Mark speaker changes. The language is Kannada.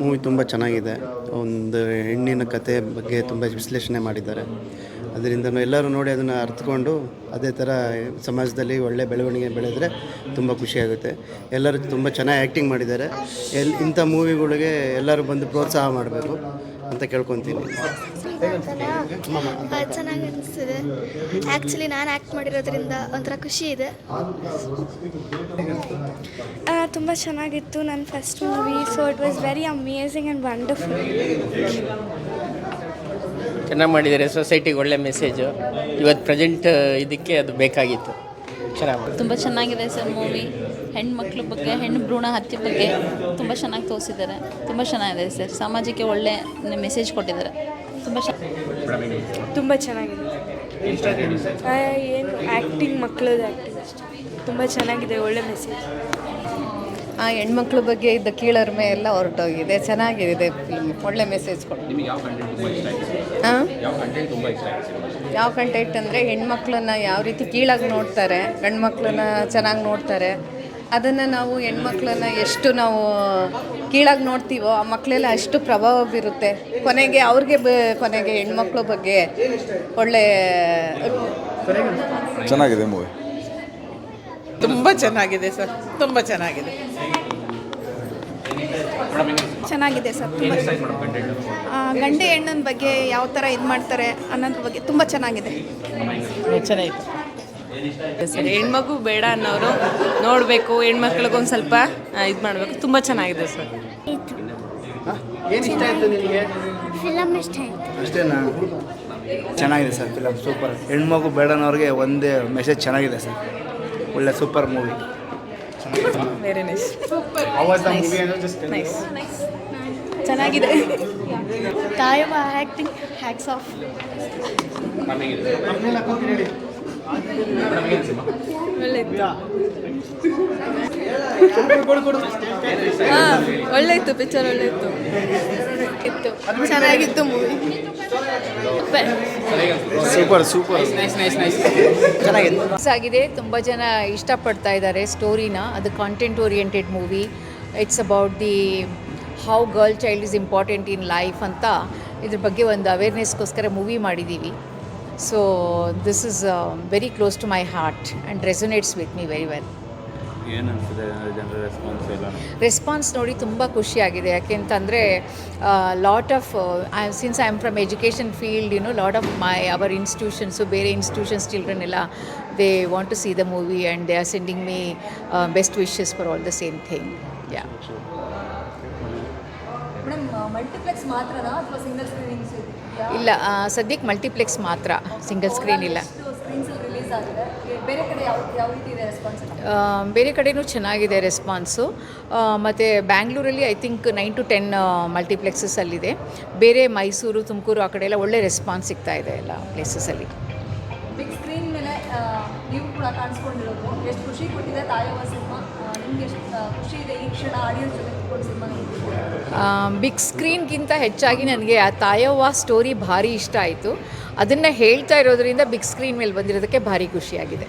Speaker 1: ಮೂವಿ ತುಂಬ ಚೆನ್ನಾಗಿದೆ. ಒಂದು ಹೆಣ್ಣಿನ ಕತೆ ಬಗ್ಗೆ ತುಂಬ ವಿಶ್ಲೇಷಣೆ ಮಾಡಿದ್ದಾರೆ. ಅದರಿಂದ ಎಲ್ಲರೂ ನೋಡಿ ಅದನ್ನು ಅರ್ಥಕೊಂಡು ಅದೇ ಥರ ಸಮಾಜದಲ್ಲಿ ಒಳ್ಳೆ ಬೆಳವಣಿಗೆ ಬೆಳೆದರೆ ತುಂಬ ಖುಷಿಯಾಗುತ್ತೆ. ಎಲ್ಲರೂ ತುಂಬ ಚೆನ್ನಾಗಿ ಆ್ಯಕ್ಟಿಂಗ್ ಮಾಡಿದ್ದಾರೆ. ಇಂಥ ಮೂವಿಗಳಿಗೆ ಎಲ್ಲರೂ ಬಂದು ಪ್ರೋತ್ಸಾಹ ಮಾಡಬೇಕು ಅಂತ ಕೇಳ್ಕೊತೀನಿ.
Speaker 2: ಚೆನ್ನಾಗಿ ಅನಿಸ್ತಿದೆ. ಆ್ಯಕ್ಚುಲಿ ನಾನು ಆ್ಯಕ್ಟ್ ಮಾಡಿರೋದ್ರಿಂದ ಒಂಥರ ಖುಷಿ ಇದೆ. ತುಂಬ ಚೆನ್ನಾಗಿತ್ತು ನನ್ನ first movie. So it was very amazing and wonderful.
Speaker 3: ಚೆನ್ನಾಗಿ ಮಾಡಿದ್ದಾರೆ. ಸೊಸೈಟಿಗೆ ಒಳ್ಳೆ ಮೆಸೇಜು ಇವತ್ತು ಪ್ರೆಸೆಂಟ್ ಇದಕ್ಕೆ ಅದು ಬೇಕಾಗಿತ್ತು. ಚೆನ್ನಾಗಿ
Speaker 4: ತುಂಬ ಚೆನ್ನಾಗಿದೆ ಸರ್ ಮೂವಿ. ಹೆಣ್ಮಕ್ಳ ಬಗ್ಗೆ, ಹೆಣ್ಣು ಭ್ರೂಣ ಹತ್ಯೆ ಬಗ್ಗೆ ತುಂಬ ಚೆನ್ನಾಗಿ ತೋರಿಸಿದ್ದಾರೆ. ತುಂಬ ಚೆನ್ನಾಗಿದೆ ಸರ್. ಸಮಾಜಕ್ಕೆ ಒಳ್ಳೆ ಮೆಸೇಜ್ ಕೊಟ್ಟಿದ್ದಾರೆ.
Speaker 5: ತುಂಬ ಚೆನ್ನಾಗಿದೆ. ಏನು ಆ್ಯಕ್ಟಿಂಗ್, ಮಕ್ಕಳದ್ದು ಆ್ಯಕ್ಟಿಂಗ್ ಅಷ್ಟೇ. ತುಂಬ ಚೆನ್ನಾಗಿದೆ, ಒಳ್ಳೆ ಮೆಸೇಜ್.
Speaker 6: ಆ ಹೆಣ್ಮಕ್ಳ ಬಗ್ಗೆ ಇದ್ದ ಕೀಳರಿಮೆ ಎಲ್ಲ ಹೊರಟೋಗಿದೆ. ಚೆನ್ನಾಗಿದೆ ಫಿಲ್ಮ್, ಒಳ್ಳೆ ಮೆಸೇಜ್ ಕೊಟ್ಟು. ಯಾವ ಕಂಟೆಂಟ್ ಅಂದರೆ ಹೆಣ್ಮಕ್ಳನ್ನ ಯಾವ ರೀತಿ ಕೀಳಾಗಿ ನೋಡ್ತಾರೆ, ಗಂಡು ಮಕ್ಕಳನ್ನ ಚೆನ್ನಾಗಿ ನೋಡ್ತಾರೆ. ಅದನ್ನು ನಾವು ಹೆಣ್ಮಕ್ಳನ್ನ ಎಷ್ಟು ನಾವು ಕೀಳಾಗಿ ನೋಡ್ತೀವೋ ಆ ಮಕ್ಕಳೆಲ್ಲ ಅಷ್ಟು ಪ್ರಭಾವ ಬೀರುತ್ತೆ. ಕೊನೆಗೆ ಅವ್ರಿಗೆ ಕೊನೆಗೆ ಹೆಣ್ಮಕ್ಳ ಬಗ್ಗೆ ಒಳ್ಳೆ
Speaker 7: ಚೆನ್ನಾಗಿದೆ ಮೂವಿ.
Speaker 8: ತುಂಬ ಚೆನ್ನಾಗಿದೆ ಸರ್, ತುಂಬ ಚೆನ್ನಾಗಿದೆ.
Speaker 9: ಚೆನ್ನಾಗಿದೆ ಸರ್. ತುಂಬ ಗಂಡು ಹೆಣ್ಣಿನ ಬಗ್ಗೆ ಯಾವ ಥರ ಇದು ಮಾಡ್ತಾರೆ ಅನ್ನೋದ್ರ ಬಗ್ಗೆ ತುಂಬ ಚೆನ್ನಾಗಿದೆ.
Speaker 8: ಚೆನ್ನಾಗಿತ್ತು ಸರ್. ಹೆಣ್ಮಗು ಬೇಡ ಅನ್ನೋರು ನೋಡಬೇಕು, ಹೆಣ್ಮಕ್ಳಿಗೊಂದು ಸ್ವಲ್ಪ ಇದು ಮಾಡಬೇಕು. ತುಂಬ ಚೆನ್ನಾಗಿದೆ ಸರ್.
Speaker 2: ಫಿಲಮ್ ಇಷ್ಟ ಆಯಿತು.
Speaker 10: ಅಷ್ಟೇನಾ? ಚೆನ್ನಾಗಿದೆ ಸರ್ ಫಿಲಮ್, ಸೂಪರ್. ಹೆಣ್ಮಗು ಬೇಡನವ್ರಿಗೆ ಒಂದೇ ಮೆಸೇಜ್ ಚೆನ್ನಾಗಿದೆ ಸರ್. ಒಳ್ಳೆ ಸೂಪರ್ ಮೂವಿ.
Speaker 8: Very nice.
Speaker 9: ಚೆನ್ನಾಗಿದೆ. ತಾಯಮ್ಮ ಆ್ಯಕ್ಟಿಂಗ್ ಹ್ಯಾಟ್ಸ್ ಆಫ್.
Speaker 5: ಒಳ್ಳೆ ಇತ್ತು ಪಿಕ್ಚರ್, ಒಳ್ಳೆ ಇತ್ತು.
Speaker 9: ಚೆನ್ನಾಗಿತ್ತು ಮೂವಿ.
Speaker 10: ಸೂಪರ್ ಸೂಪರ್
Speaker 6: ಆಗಿದೆ. ತುಂಬ ಜನ ಇಷ್ಟಪಡ್ತಾ ಇದ್ದಾರೆ ಸ್ಟೋರಿನ. ಅದು content oriented movie. It's about the how girl child is important in life ಅಂತ ಇದ್ರ ಬಗ್ಗೆ ಒಂದು ಅವೇರ್ನೆಸ್ಗೋಸ್ಕರ ಮೂವಿ ಮಾಡಿದ್ದೀವಿ. So this is very close to my heart and ರೆಸೊನೇಟ್ಸ್ with me very well. Response ನೋಡಿ ತುಂಬ ಖುಷಿಯಾಗಿದೆ. ಯಾಕೆಂತಂದರೆ lot of since I am from education field, lot of our institutions, ಬೇರೆ ಇನ್ಸ್ಟಿಟ್ಯೂಷನ್ಸ್ ಚಿಲ್ಡ್ರನ್ ಎಲ್ಲ they want to C the movie and they are sending me best wishes for all the same thing. Yeah
Speaker 4: multiplex ಮಾತ್ರನಾ ಅಥವಾ ಸಿಂಗಲ್ ಸ್ಕ್ರೀನಿಂಗ್ಸ್?
Speaker 6: ಇಲ್ಲ, ಸದ್ಯಕ್ಕೆ ಮಲ್ಟಿಪ್ಲೆಕ್ಸ್ ಮಾತ್ರ, ಸಿಂಗಲ್ ಸ್ಕ್ರೀನ್ ಇಲ್ಲ.
Speaker 4: ರಿಲೀಸ್ ಆಗಿದೆ. ಬೇರೆ ಕಡೆ ಯಾವ ರೀತಿ ಇದೆ ರೆಸ್ಪಾನ್ಸ್?
Speaker 6: ಬೇರೆ ಕಡೆಯೂ ಚೆನ್ನಾಗಿದೆ ರೆಸ್ಪಾನ್ಸು. ಮತ್ತು ಬ್ಯಾಂಗ್ಳೂರಲ್ಲಿ ಐ ಥಿಂಕ್ 9 to 10 ಮಲ್ಟಿಪ್ಲೆಕ್ಸಸಲ್ಲಿದೆ. ಬೇರೆ ಮೈಸೂರು, ತುಮಕೂರು ಆ ಕಡೆ ಎಲ್ಲ ಒಳ್ಳೆ ರೆಸ್ಪಾನ್ಸ್ ಸಿಗ್ತಾ ಇದೆ ಎಲ್ಲ ಪ್ಲೇಸಸಲ್ಲಿ.
Speaker 4: ಬಿಗ್ ಸ್ಕ್ರೀನ್ ಮೇಲೆ ನೀವು ಕೂಡ ಕಾಣಿಸ್ಕೊಂಡಿರೋದು ಎಷ್ಟು ಖುಷಿ ಕೊಟ್ಟಿದೆ ತಾಯವ್ವ ಸಿನಿಮಾ? ನಿಮ್ಗೆ ಎಷ್ಟು ಖುಷಿ ಇದೆ ಈ ಕ್ಷಣ ಆಡಿಯನ್ಸ್ ಜೊತೆ ಕೂತ್ಕೊಂಡು ಸಿನಿಮಾ ನೋಡಿ?
Speaker 6: ಬಿಗ್ ಸ್ಕ್ರೀನ್ಗಿಂತ ಹೆಚ್ಚಾಗಿ ನನಗೆ ಆ ತಾಯವ್ವ ಸ್ಟೋರಿ ಭಾರಿ ಇಷ್ಟ ಆಯಿತು. ಅದನ್ನು ಹೇಳ್ತಾ ಇರೋದ್ರಿಂದ ಬಿಗ್ ಸ್ಕ್ರೀನ್ ಮೇಲೆ ಬಂದಿರೋದಕ್ಕೆ ಭಾರಿ ಖುಷಿಯಾಗಿದೆ.